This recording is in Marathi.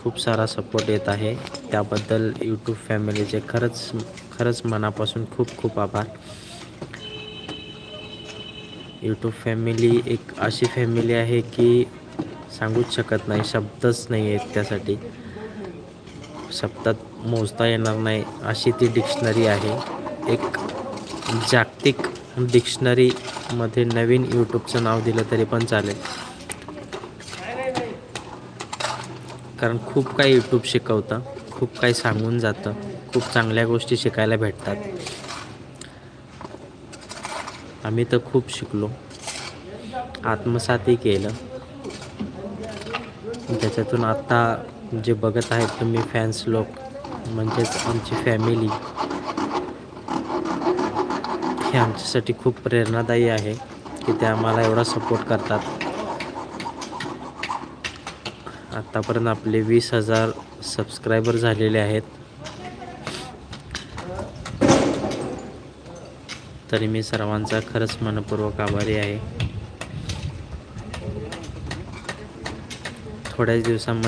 खूप सारा सपोर्ट येत आहे. त्याबद्दल यूट्यूब फॅमिलीचे खरंच मनापासून खूप खूप आभार. यूट्यूब फॅमिली एक अशी फॅमिली आहे की सांगूच शकत नाही, शब्दच नाही आहेत त्यासाठी. शब्दात मोजता येणार नाही अशी ती डिक्शनरी आहे. एक जागतिक डिक्शनरीमध्ये नवीन यूट्यूबचं नाव दिलं तरी पण चालेल. कारण खूप काही यूट्यूब शिकवतं, खूप काही सांगून जातं, खूप चांगल्या गोष्टी शिकायला भेटतात. आम्ही तर खूप शिकलो, आत्मसातही केलं. त्याच्यातून आता जे बघत आहेत तुम्ही फॅन्स लोक, म्हणजेच आमची फॅमिली, हे आमच्यासाठी खूप प्रेरणादायी आहे की ते आम्हाला एवढा सपोर्ट करतात. आत्तापर्यंत आपले 20,000 सबस्क्रायबर झालेले आहेत. तरी मी सर्वांचा खरंच मनपूर्वक आभारी आहे. थोड्याच दिवसांमध्ये